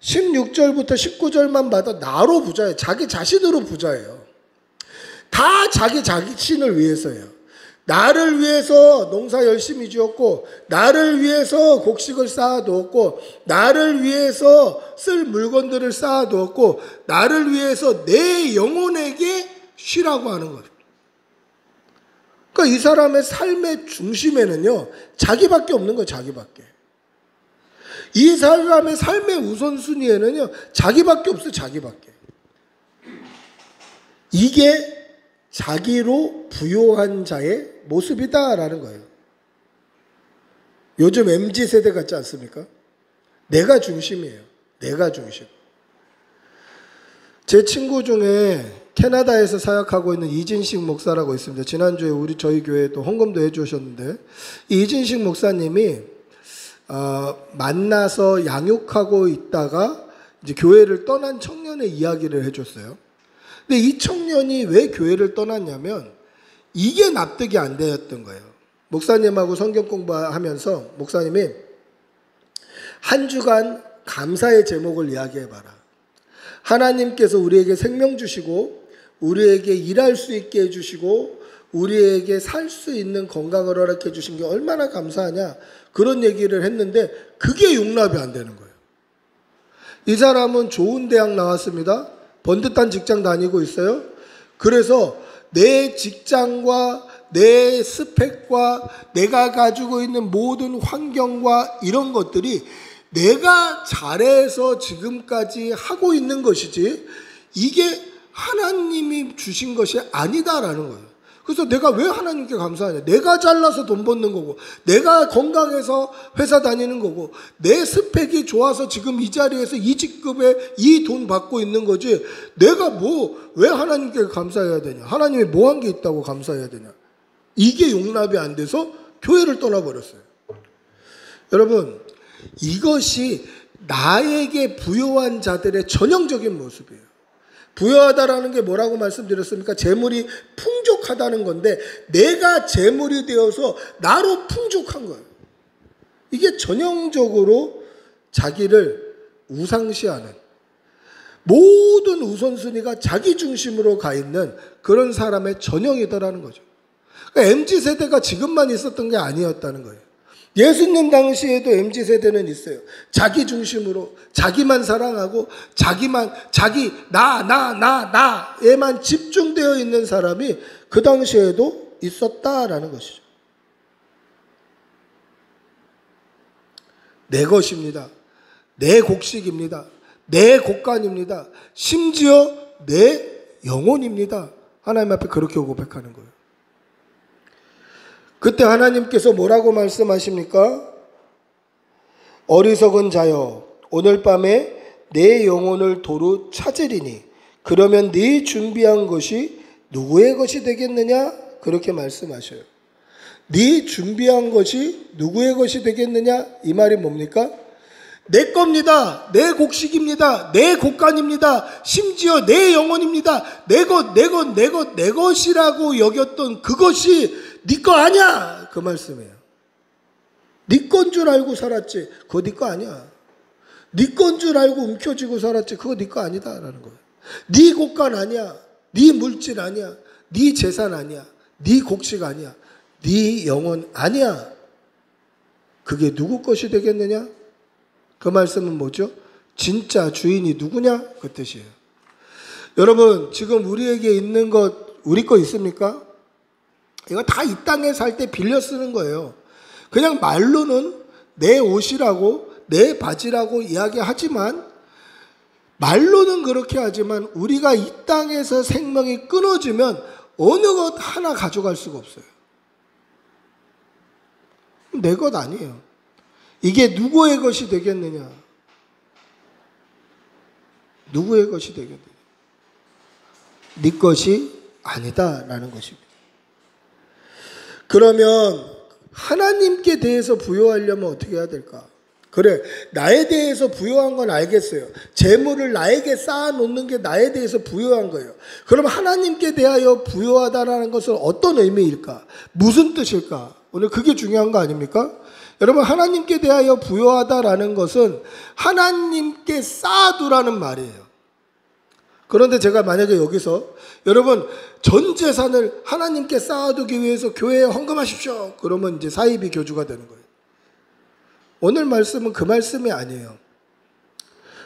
Speaker 3: 16절부터 19절만 봐도 나로 부자예요. 자기 자신으로 부자예요. 다 자기 자신을 위해서예요. 나를 위해서 농사 열심히 지었고, 나를 위해서 곡식을 쌓아두었고, 나를 위해서 쓸 물건들을 쌓아두었고, 나를 위해서 내 영혼에게 쉬라고 하는 거예요. 그러니까 이 사람의 삶의 중심에는요, 자기밖에 없는 거예요. 자기밖에. 이 사람의 삶의 우선순위에는요, 자기밖에 없어요. 자기밖에. 이게 자기로 부요한 자의 모습이다라는 거예요. 요즘 MZ세대 같지 않습니까? 내가 중심이에요. 내가 중심. 제 친구 중에 캐나다에서 사역하고 있는 이진식 목사라고 있습니다. 지난주에 저희 교회에 또 헌금도 해주셨는데, 이 이진식 목사님이 만나서 양육하고 있다가 이제 교회를 떠난 청년의 이야기를 해줬어요. 근데 이 청년이 왜 교회를 떠났냐면 이게 납득이 안 되었던 거예요. 목사님하고 성경 공부하면서 목사님이 한 주간 감사의 제목을 이야기해봐라. 하나님께서 우리에게 생명 주시고 우리에게 일할 수 있게 해주시고 우리에게 살 수 있는 건강을 허락해 주신 게 얼마나 감사하냐, 그런 얘기를 했는데 그게 용납이 안 되는 거예요. 이 사람은 좋은 대학 나왔습니다. 번듯한 직장 다니고 있어요. 그래서 내 직장과 내 스펙과 내가 가지고 있는 모든 환경과 이런 것들이 내가 잘해서 지금까지 하고 있는 것이지 이게 하나님이 주신 것이 아니다라는 거예요. 그래서 내가 왜 하나님께 감사하냐? 내가 잘나서 돈 버는 거고, 내가 건강해서 회사 다니는 거고, 내 스펙이 좋아서 지금 이 자리에서 이 직급에 이 돈 받고 있는 거지, 내가 왜 하나님께 감사해야 되냐? 하나님이 뭐 한 게 있다고 감사해야 되냐? 이게 용납이 안 돼서 교회를 떠나버렸어요. 여러분, 이것이 나에게 부요한 자들의 전형적인 모습이에요. 부여하다라는 게 뭐라고 말씀드렸습니까? 재물이 풍족하다는 건데 내가 재물이 되어서 나로 풍족한 거예요. 이게 전형적으로 자기를 우상시하는, 모든 우선순위가 자기 중심으로 가 있는 그런 사람의 전형이다라는 거죠. 그러니까 MZ세대가 지금만 있었던 게 아니었다는 거예요. 예수님 당시에도 MZ세대는 있어요. 자기 중심으로 자기만 사랑하고 나에만 집중되어 있는 사람이 그 당시에도 있었다라는 것이죠. 내 것입니다. 내 곡식입니다. 내 곡간입니다. 심지어 내 영혼입니다. 하나님 앞에 그렇게 고백하는 거예요. 그때 하나님께서 뭐라고 말씀하십니까? 어리석은 자여, 오늘 밤에 내 영혼을 도로 찾으리니 그러면 네 준비한 것이 누구의 것이 되겠느냐? 그렇게 말씀하셔요. 네 준비한 것이 누구의 것이 되겠느냐? 이 말이 뭡니까? 내 겁니다. 내 곡식입니다. 내 곡간입니다. 심지어 내 영혼입니다. 내 것이라고 여겼던 그것이 네 거 아니야, 그 말씀이에요. 네 건 줄 알고 살았지 그거 네 거 아니야. 네 건 줄 알고 움켜쥐고 살았지 그거 네 거 아니다라는 거예요. 네 곡간 아니야. 네 물질 아니야. 네 재산 아니야. 네 곡식 아니야. 네 영혼 아니야. 그게 누구 것이 되겠느냐? 그 말씀은 뭐죠? 진짜 주인이 누구냐? 그 뜻이에요. 여러분, 지금 우리에게 있는 것 우리 거 있습니까? 이거 다 이 땅에 살 때 빌려 쓰는 거예요. 그냥 말로는 내 옷이라고 내 바지라고 이야기하지만, 말로는 그렇게 하지만 우리가 이 땅에서 생명이 끊어지면 어느 것 하나 가져갈 수가 없어요. 내 것 아니에요. 이게 누구의 것이 되겠느냐? 누구의 것이 되겠느냐? 네 것이 아니다라는 것입니다. 그러면 하나님께 대해서 부여하려면 어떻게 해야 될까? 그래, 나에 대해서 부여한 건 알겠어요. 재물을 나에게 쌓아놓는 게 나에 대해서 부여한 거예요. 그럼 하나님께 대하여 부여하다라는 것은 어떤 의미일까? 무슨 뜻일까? 오늘 그게 중요한 거 아닙니까? 여러분, 하나님께 대하여 부여하다라는 것은 하나님께 쌓아두라는 말이에요. 그런데 제가 만약에 여기서 여러분 전 재산을 하나님께 쌓아두기 위해서 교회에 헌금하십시오. 그러면 이제 사이비 교주가 되는 거예요. 오늘 말씀은 그 말씀이 아니에요.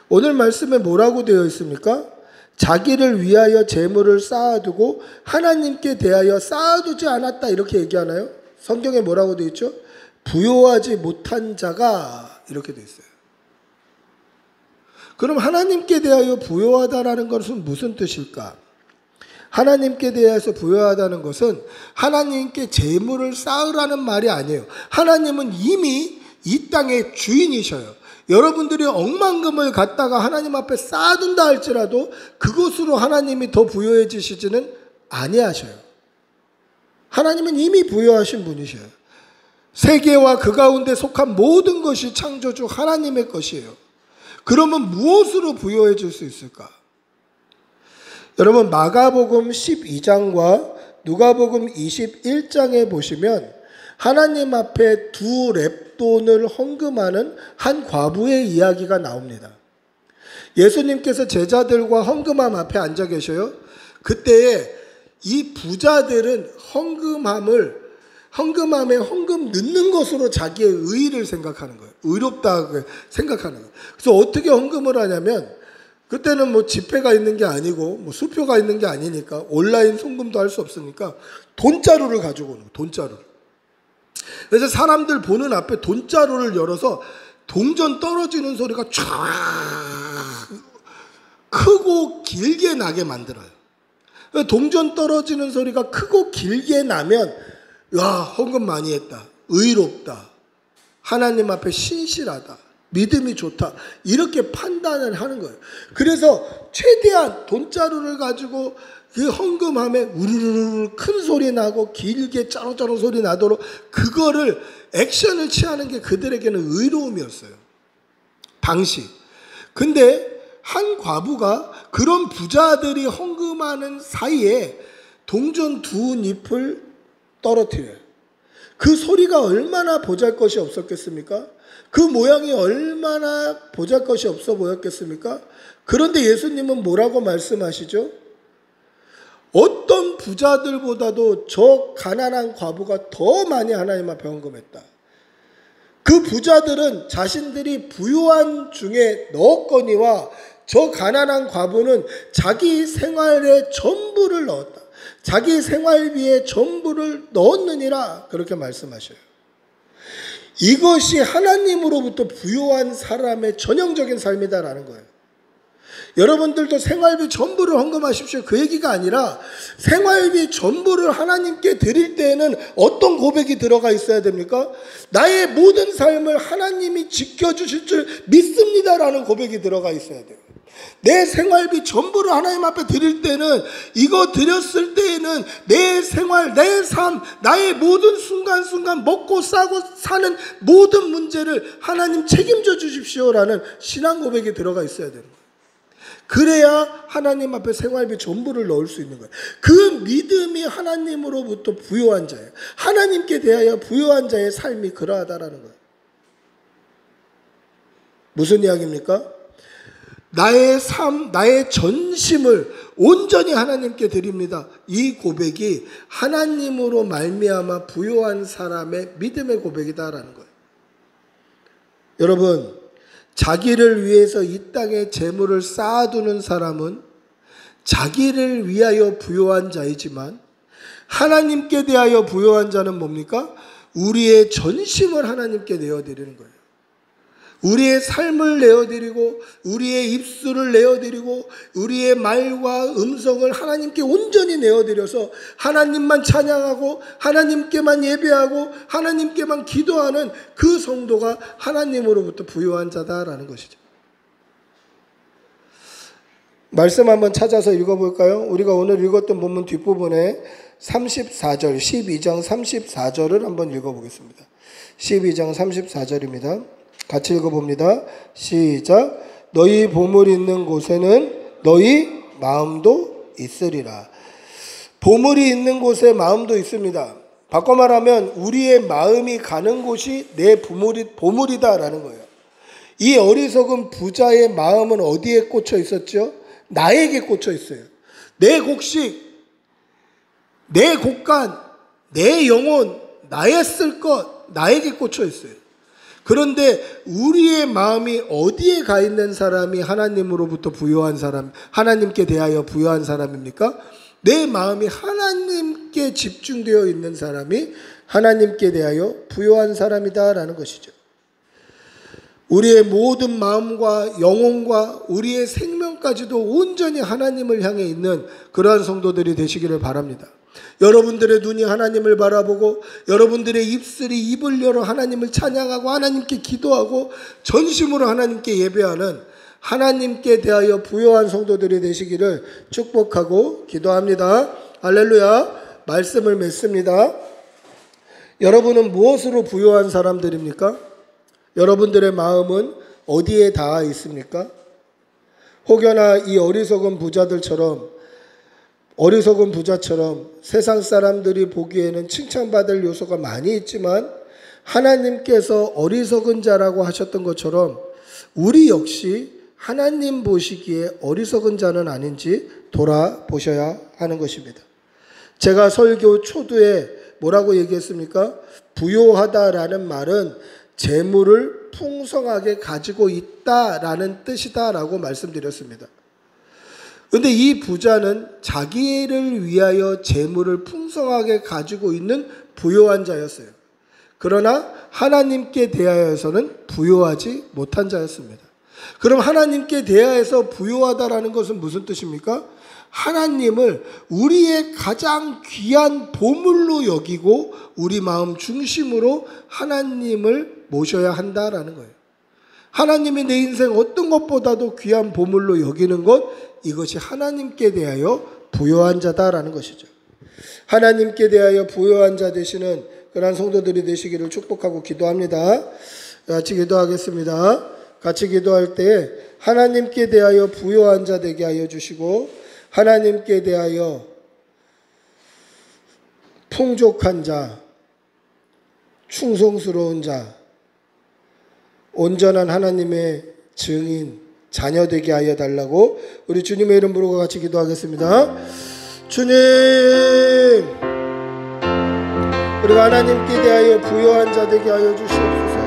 Speaker 3: 오늘 말씀에 뭐라고 되어 있습니까? 자기를 위하여 재물을 쌓아두고 하나님께 대하여 쌓아두지 않았다 이렇게 얘기하나요? 성경에 뭐라고 되어 있죠? 부요하지 못한 자가 이렇게 되어 있어요. 그럼 하나님께 대하여 부요하다라는 것은 무슨 뜻일까? 하나님께 대해서 부여하다는 것은 하나님께 재물을 쌓으라는 말이 아니에요. 하나님은 이미 이 땅의 주인이셔요. 여러분들이 억만금을 갖다가 하나님 앞에 쌓아둔다 할지라도 그것으로 하나님이 더 부여해지시지는 아니하셔요. 하나님은 이미 부여하신 분이셔요. 세계와 그 가운데 속한 모든 것이 창조주 하나님의 것이에요. 그러면 무엇으로 부여해 줄 수 있을까? 여러분, 마가복음 12장과 누가복음 21장에 보시면 하나님 앞에 2렙돈을 헌금하는 한 과부의 이야기가 나옵니다. 예수님께서 제자들과 헌금함 앞에 앉아 계셔요. 그때에 이 부자들은 헌금함에 헌금 넣는 것으로 자기의 의의를 생각하는 거예요. 의롭다고 생각하는 거예요. 그래서 어떻게 헌금을 하냐면 그때는 뭐 지폐가 있는 게 아니고 뭐 수표가 있는 게 아니니까 온라인 송금도 할 수 없으니까 돈자루를 가지고 오는 거예요. 돈자루를. 그래서 사람들 보는 앞에 돈자루를 열어서 동전 떨어지는 소리가 촤 크고 길게 나게 만들어요. 동전 떨어지는 소리가 크고 길게 나면 와, 헌금 많이 했다. 의롭다. 하나님 앞에 신실하다. 믿음이 좋다. 이렇게 판단을 하는 거예요. 그래서 최대한 돈자루를 가지고 그 헌금함에 우르르르 큰 소리 나고 길게 짜롱짜롱 소리 나도록 그거를 액션을 취하는 게 그들에게는 의로움이었어요. 당시. 근데 한 과부가 그런 부자들이 헌금하는 사이에 동전 2잎을 떨어뜨려요. 그 소리가 얼마나 보잘것이 없었겠습니까? 그 모양이 얼마나 보잘것이 없어 보였겠습니까? 그런데 예수님은 뭐라고 말씀하시죠? 어떤 부자들보다도 저 가난한 과부가 더 많이 하나님 앞에 헌금했다. 그 부자들은 자신들이 부유한 중에 넣었거니와 저 가난한 과부는 자기 생활의 전부를 넣었다. 자기 생활비에 전부를 넣었느니라 그렇게 말씀하셔요. 이것이 하나님으로부터 부요한 사람의 전형적인 삶이다라는 거예요. 여러분들도 생활비 전부를 헌금하십시오. 그 얘기가 아니라 생활비 전부를 하나님께 드릴 때에는 어떤 고백이 들어가 있어야 됩니까? 나의 모든 삶을 하나님이 지켜주실 줄 믿습니다라는 고백이 들어가 있어야 돼요. 내 생활비 전부를 하나님 앞에 드릴 때는 이거 드렸을 때에는 내 생활, 내 삶, 나의 모든 순간순간 먹고 싸고 사는 모든 문제를 하나님 책임져 주십시오라는 신앙 고백이 들어가 있어야 되는 거예요. 그래야 하나님 앞에 생활비 전부를 넣을 수 있는 거예요. 그 믿음이 하나님으로부터 부요한 자예요. 하나님께 대하여 부요한 자의 삶이 그러하다라는 거예요. 무슨 이야기입니까? 나의 삶, 나의 전심을 온전히 하나님께 드립니다. 이 고백이 하나님으로 말미암아 부요한 사람의 믿음의 고백이다라는 거예요. 여러분, 자기를 위해서 이 땅에 재물을 쌓아두는 사람은 자기를 위하여 부요한 자이지만 하나님께 대하여 부요한 자는 뭡니까? 우리의 전심을 하나님께 내어드리는 거예요. 우리의 삶을 내어드리고 우리의 입술을 내어드리고 우리의 말과 음성을 하나님께 온전히 내어드려서 하나님만 찬양하고 하나님께만 예배하고 하나님께만 기도하는 그 성도가 하나님으로부터 부요한 자다라는 것이죠. 말씀 한번 찾아서 읽어볼까요? 우리가 오늘 읽었던 본문 뒷부분에 34절, 12장 34절을 한번 읽어보겠습니다. 12장 34절입니다. 같이 읽어봅니다. 시작. 너희 보물이 있는 곳에는 너희 마음도 있으리라. 보물이 있는 곳에 마음도 있습니다. 바꿔 말하면 우리의 마음이 가는 곳이 내 보물이다라는 거예요. 이 어리석은 부자의 마음은 어디에 꽂혀 있었죠? 나에게 꽂혀 있어요. 내 곡식, 내 곡간, 내 영혼, 나의 쓸 것, 나에게 꽂혀 있어요. 그런데 우리의 마음이 어디에 가 있는 사람이 하나님으로부터 부요한 사람, 하나님께 대하여 부요한 사람입니까? 내 마음이 하나님께 집중되어 있는 사람이 하나님께 대하여 부요한 사람이다라는 것이죠. 우리의 모든 마음과 영혼과 우리의 생명까지도 온전히 하나님을 향해 있는 그러한 성도들이 되시기를 바랍니다. 여러분들의 눈이 하나님을 바라보고 여러분들의 입술이 입을 열어 하나님을 찬양하고 하나님께 기도하고 전심으로 하나님께 예배하는 하나님께 대하여 부요한 성도들이 되시기를 축복하고 기도합니다. 할렐루야. 말씀을 맺습니다. 여러분은 무엇으로 부요한 사람들입니까? 여러분들의 마음은 어디에 닿아 있습니까? 혹여나 이 어리석은 부자처럼 세상 사람들이 보기에는 칭찬받을 요소가 많이 있지만 하나님께서 어리석은 자라고 하셨던 것처럼 우리 역시 하나님 보시기에 어리석은 자는 아닌지 돌아보셔야 하는 것입니다. 제가 설교 초두에 뭐라고 얘기했습니까? 부요하다라는 말은 재물을 풍성하게 가지고 있다라는 뜻이다라고 말씀드렸습니다. 그런데 이 부자는 자기를 위하여 재물을 풍성하게 가지고 있는 부요한 자였어요. 그러나 하나님께 대하여서는 부요하지 못한 자였습니다. 그럼 하나님께 대하여서 부요하다라는 것은 무슨 뜻입니까? 하나님을 우리의 가장 귀한 보물로 여기고 우리 마음 중심으로 하나님을 모셔야 한다라는 거예요. 하나님이 내 인생 어떤 것보다도 귀한 보물로 여기는 것, 이것이 하나님께 대하여 부요한 자다라는 것이죠. 하나님께 대하여 부요한 자 되시는 그러한 성도들이 되시기를 축복하고 기도합니다. 같이 기도하겠습니다. 같이 기도할 때 하나님께 대하여 부요한 자 되게 하여 주시고 하나님께 대하여 풍족한 자, 충성스러운 자, 온전한 하나님의 증인, 자녀 되게 하여 달라고 우리 주님의 이름 부르고 같이 기도하겠습니다. 주님, 우리가 하나님께 대하여 부요한 자 되게 하여 주시옵소서.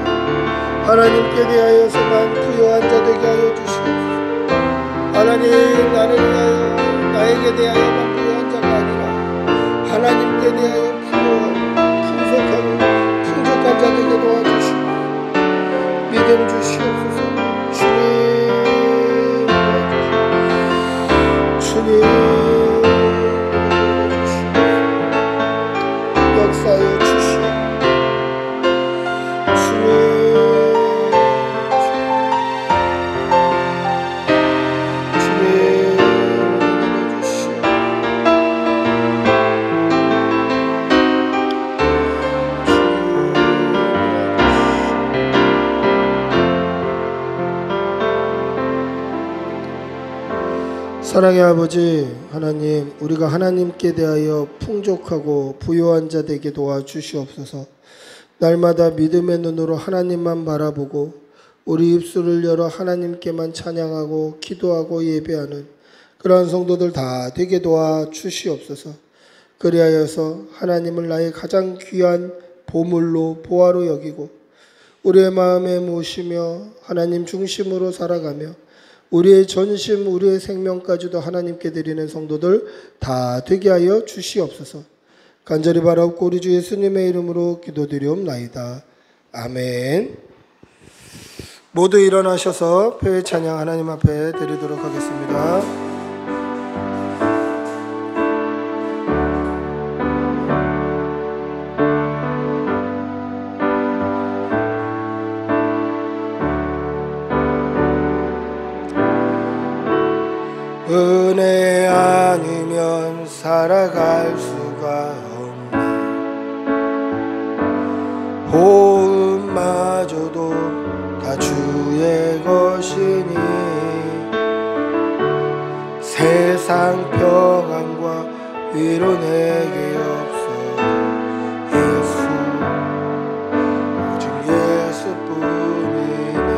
Speaker 3: 하나님께 대하여서만 부요한 자 되게 하여 주시옵소서. 하나님, 나를 위하여 나에게 대하여만 부요한 자가 아니라 하나님께 대하여 부요하고 풍족하고 풍족한 자 되게 도와주시고 믿음 주시옵소서. 주님 역사여 주시옵소서. 사랑의 아버지 하나님, 우리가 하나님께 대하여 풍족하고 부요한 자 되게 도와주시옵소서. 날마다 믿음의 눈으로 하나님만 바라보고 우리 입술을 열어 하나님께만 찬양하고 기도하고 예배하는 그러한 성도들 다 되게 도와주시옵소서. 그리하여서 하나님을 나의 가장 귀한 보물로 보화로 여기고 우리의 마음에 모시며 하나님 중심으로 살아가며 우리의 전심, 우리의 생명까지도 하나님께 드리는 성도들 다 되게 하여 주시옵소서. 간절히 바라옵고 우리 주 예수님의 이름으로 기도드리옵나이다. 아멘. 모두 일어나셔서 표의 찬양 하나님 앞에 드리도록 하겠습니다. 은혜 아니면 살아갈 수가 호흡마저도 다 주의 것이니 세상 평안과 위로 내게 없어도 예수 오직 예수뿐이네.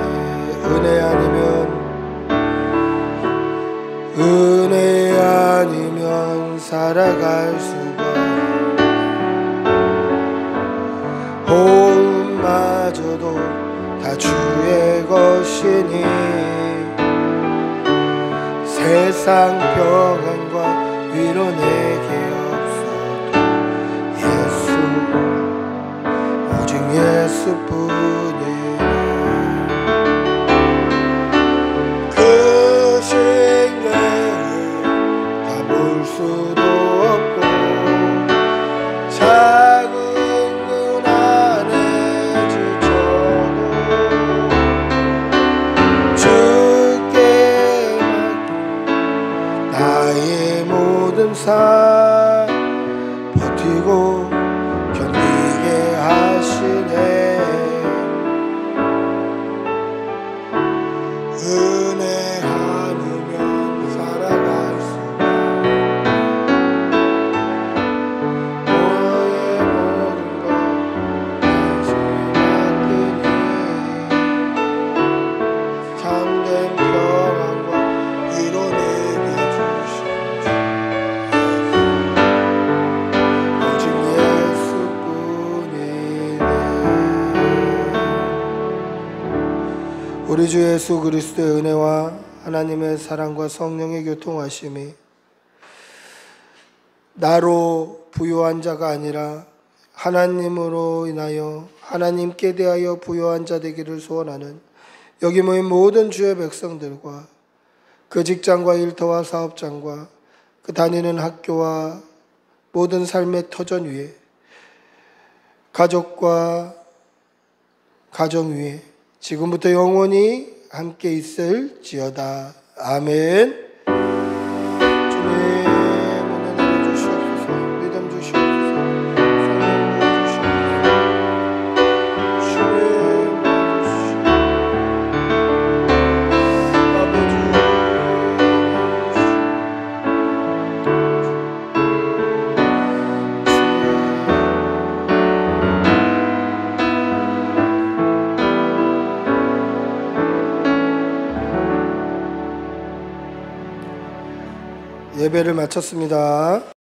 Speaker 3: 은혜 아니면 살아갈 수가 호흡마저도 다 주의 것이니 세상 평안과 위로 내게 없어도 예수 오직 예수뿐이네. 그 생명을 다 볼 수도 없고 작은 문 안에 지쳐도 주께 나의 모든 삶 버티고 견디게 하시네. 은혜 아니면 살아갈 수가 너의 모든 것 당신 맡으니 참된 평안과 위로 내게 주신 주 오직 예수뿐이네. 우리 주 예수 그리스도의 은혜와 하나님의 사랑과 성령의 교통하심이 나로 부요한 자가 아니라 하나님으로 인하여 하나님께 대하여 부요한 자 되기를 소원하는 여기 모인 모든 주의 백성들과 그 직장과 일터와 사업장과 그 다니는 학교와 모든 삶의 터전 위에 가족과 가정 위에 지금부터 영원히 함께 있을지어다. 아멘. 주님 은혜 내려주시옵소서. 믿음 주시옵소서. 성령 부어주시옵소서. 주님 도와주시옵소서. 아버지 예배를 마쳤습니다.